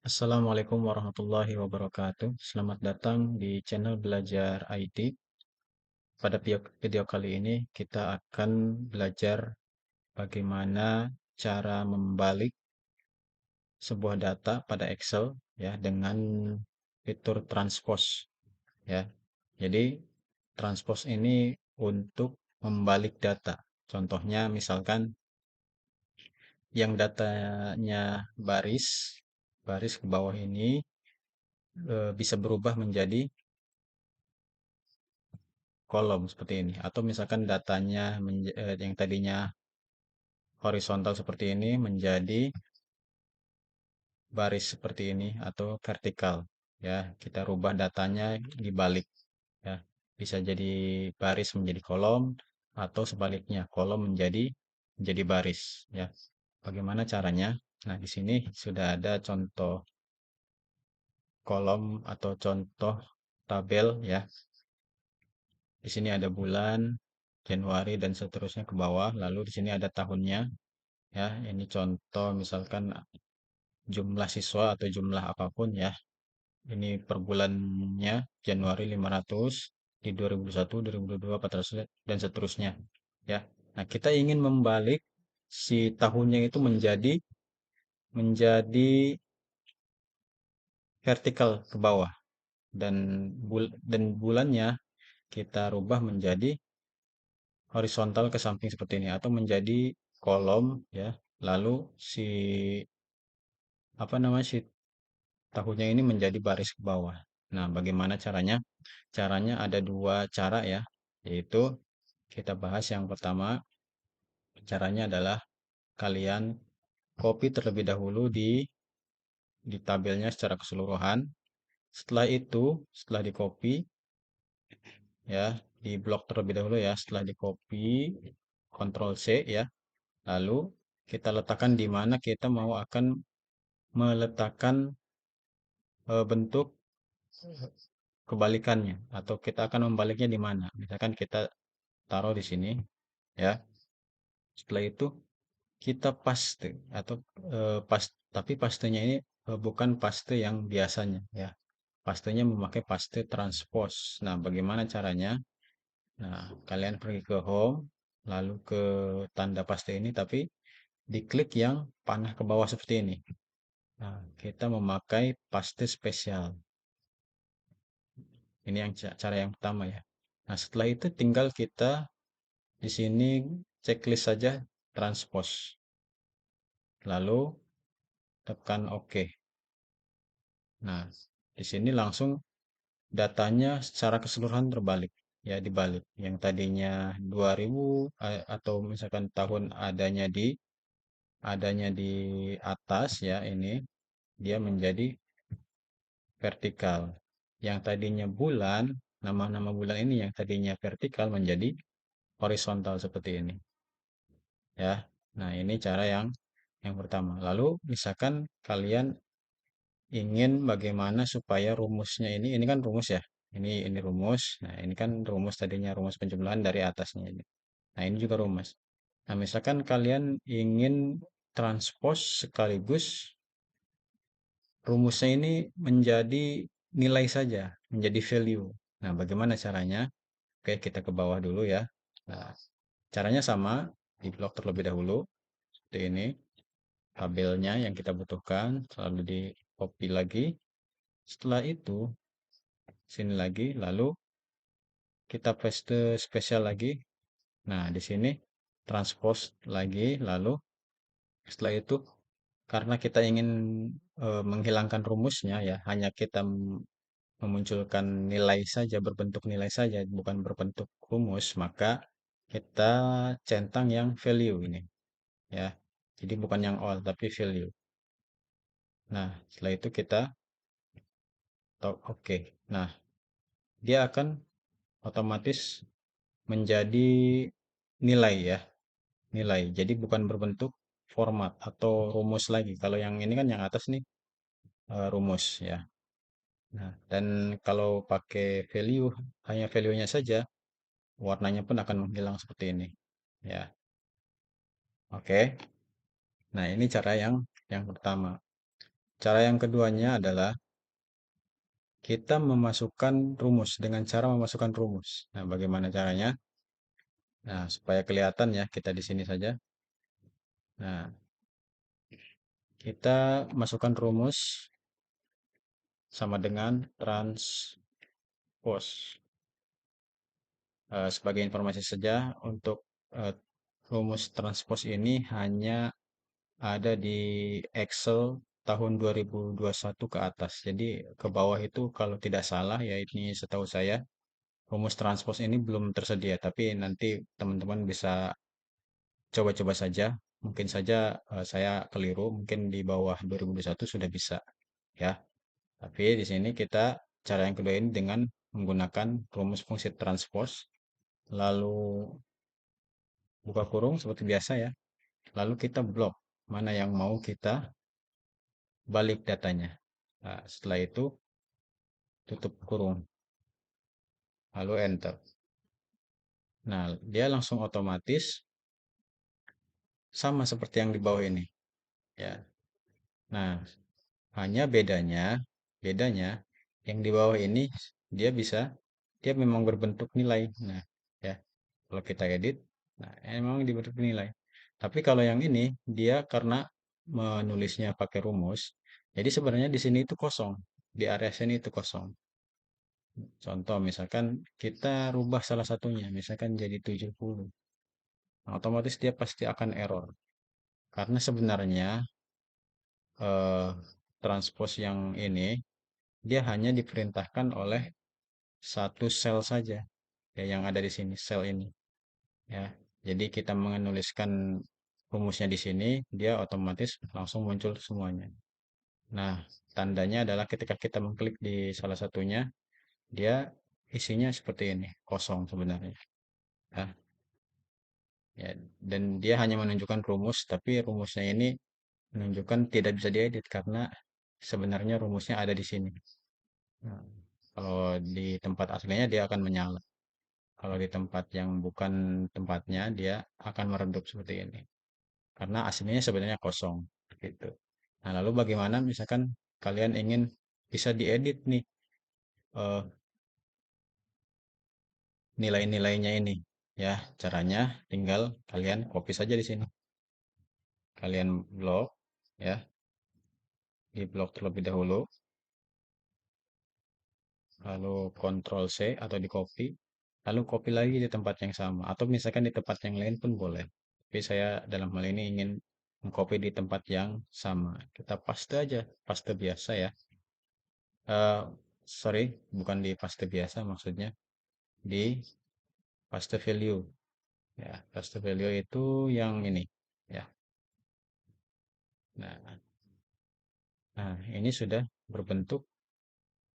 Assalamualaikum warahmatullahi wabarakatuh. Selamat datang di channel Belajar IT. Pada video kali ini kita akan belajar bagaimana cara membalik sebuah data pada Excel ya dengan fitur transpose ya. Jadi transpose ini untuk membalik data. Contohnya misalkan yang datanya baris, baris ke bawah ini bisa berubah menjadi kolom seperti ini atau misalkan datanya yang tadinya horizontal seperti ini menjadi baris seperti ini atau vertikal ya, kita rubah datanya dibalik ya, bisa jadi baris menjadi kolom atau sebaliknya kolom menjadi baris ya. Bagaimana caranya? Nah, di sini sudah ada contoh kolom atau contoh tabel ya. Di sini ada bulan Januari dan seterusnya ke bawah, lalu di sini ada tahunnya. Ya, ini contoh misalkan jumlah siswa atau jumlah apapun ya. Ini per bulannya Januari 500, di 2021, 2022 400 dan seterusnya. Ya. Nah, kita ingin membalik si tahunnya itu menjadi vertikal ke bawah dan dan bulannya kita rubah menjadi horizontal ke samping seperti ini atau menjadi kolom ya. Lalu si apa namanya si tahunya ini menjadi baris ke bawah. Nah, bagaimana caranya? Caranya ada dua cara ya, yaitu kita bahas yang pertama, caranya adalah kalian copy terlebih dahulu di tabelnya secara keseluruhan. Setelah itu, setelah di copy ya, di blok terlebih dahulu ya, setelah di copy, Ctrl C ya, lalu kita letakkan di mana kita mau akan meletakkan bentuk kebalikannya atau kita akan membaliknya di mana. Misalkan kita taruh di sini ya. Setelah itu kita paste atau pas tapi pastenya ini bukan paste yang biasanya ya. Pastenya memakai paste transpose. Nah, bagaimana caranya? Nah, kalian pergi ke home lalu ke tanda paste ini tapi diklik yang panah ke bawah seperti ini. Nah, kita memakai paste spesial. Ini yang cara yang pertama ya. Nah, setelah itu tinggal kita di sini checklist saja transpose. Lalu tekan OK. Nah, di sini langsung datanya secara keseluruhan terbalik. Ya, dibalik. Yang tadinya 2000 atau misalkan tahun adanya di atas ya ini dia menjadi vertikal. Yang tadinya bulan, nama-nama bulan ini yang tadinya vertikal menjadi horizontal seperti ini. Ya. Nah, ini cara yang pertama. Lalu misalkan kalian ingin bagaimana supaya rumusnya ini kan rumus ya. Ini rumus. Nah, ini kan rumus tadinya rumus penjumlahan dari atasnya ini. Nah, ini juga rumus. Nah, misalkan kalian ingin transpose sekaligus rumusnya ini menjadi nilai saja, menjadi value. Nah, bagaimana caranya? Oke, kita ke bawah dulu ya. Nah, caranya sama, di blok terlebih dahulu. Seperti ini, tabelnya yang kita butuhkan, selalu di copy lagi. Setelah itu, sini lagi, lalu kita paste spesial lagi. Nah, di sini transpose lagi, lalu setelah itu karena kita ingin menghilangkan rumusnya ya, hanya kita memunculkan nilai saja, berbentuk nilai saja, bukan berbentuk rumus, maka kita centang yang value ini ya. Jadi bukan yang all tapi value. Nah, setelah itu kita oke. Nah, dia akan otomatis menjadi nilai ya, nilai. Jadi bukan berbentuk format atau rumus lagi. Kalau yang ini kan yang atas nih rumus ya. Nah, dan kalau pakai value, hanya value-nya saja, warnanya pun akan menghilang seperti ini. Ya, oke. Nah, ini cara yang pertama. Cara yang keduanya adalah kita memasukkan rumus dengan cara memasukkan rumus. Nah, bagaimana caranya? Nah, supaya kelihatan ya, kita di sini saja. Nah, kita masukkan rumus sama dengan transpose. Sebagai informasi saja, untuk eh, rumus transpose ini hanya ada di Excel tahun 2021 ke atas. Jadi ke bawah itu kalau tidak salah ya, ini setahu saya rumus transpose ini belum tersedia. Tapi nanti teman-teman bisa coba-coba saja. Mungkin saja saya keliru, mungkin di bawah 2021 sudah bisa ya. Tapi di sini kita cara yang kedua ini dengan menggunakan rumus fungsi transpose, lalu buka kurung seperti biasa ya. Lalu kita blok mana yang mau kita balik datanya. Nah, setelah itu tutup kurung, lalu enter. Nah, dia langsung otomatis sama seperti yang di bawah ini, ya. Nah, hanya bedanya yang di bawah ini dia bisa dia memang berbentuk nilai. Nah, ya. Kalau kita edit, nah memang dibentuk nilai. Tapi kalau yang ini dia karena menulisnya pakai rumus, jadi sebenarnya di sini itu kosong. Di area sini itu kosong. Contoh misalkan kita rubah salah satunya, misalkan jadi 70. Nah, otomatis dia pasti akan error. Karena sebenarnya eh, transpose yang ini dia hanya diperintahkan oleh satu sel saja ya yang ada di sini, sel ini ya. Jadi kita menuliskan rumusnya di sini, dia otomatis langsung muncul semuanya. Nah, tandanya adalah ketika kita mengklik di salah satunya, dia isinya seperti ini, kosong sebenarnya. Ya, ya, dan dia hanya menunjukkan rumus, tapi rumusnya ini menunjukkan tidak bisa diedit karena sebenarnya rumusnya ada di sini. Nah, kalau di tempat aslinya dia akan menyala. Kalau di tempat yang bukan tempatnya dia akan meredup seperti ini. Karena aslinya sebenarnya kosong gitu. Nah, lalu bagaimana misalkan kalian ingin bisa diedit nih eh, nilai-nilainya ini ya. Caranya tinggal kalian copy saja di sini. Kalian blok ya, di blok terlebih dahulu, lalu Ctrl C atau di copy, lalu copy lagi di tempat yang sama atau misalkan di tempat yang lain pun boleh. Tapi saya dalam hal ini ingin mengcopy di tempat yang sama. Kita paste aja, paste biasa ya. Eh, sorry, bukan di paste biasa maksudnya di paste value. Ya, paste value itu yang ini ya. Nah, nah ini sudah berbentuk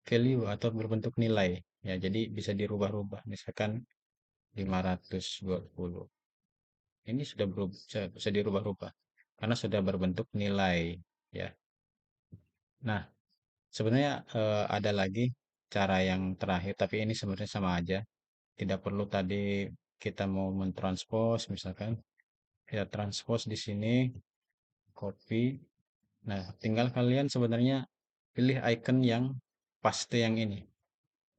value atau berbentuk nilai. Ya, jadi bisa dirubah-rubah. Misalkan 520. Ini sudah berubah, bisa dirubah-rubah karena sudah berbentuk nilai ya. Nah, sebenarnya ada lagi cara yang terakhir tapi ini sebenarnya sama aja. Tidak perlu tadi kita mau mentranspose misalkan kita transpose di sini copy. Nah, tinggal kalian sebenarnya pilih icon yang paste yang ini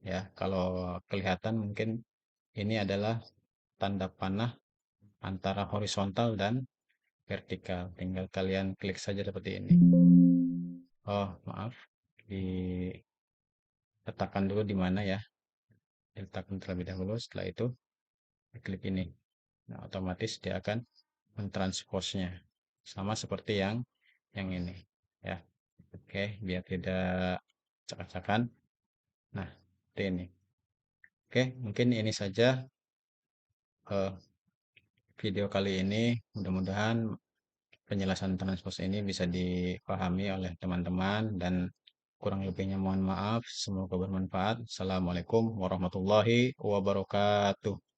ya. Kalau kelihatan mungkin ini adalah tanda panah antara horizontal dan vertikal. Tinggal kalian klik saja seperti ini. Oh, maaf. Diletakkan dulu di mana ya. Diletakkan terlebih dahulu. Setelah itu, klik ini. Nah, otomatis dia akan mentransposnya. Sama seperti yang ini. Ya, oke. Biar tidak acak-acakan. Nah, seperti ini. Oke, mungkin ini saja eh, video kali ini. Mudah-mudahan penjelasan transpose ini bisa dipahami oleh teman-teman dan kurang lebihnya mohon maaf. Semoga bermanfaat. Assalamualaikum warahmatullahi wabarakatuh.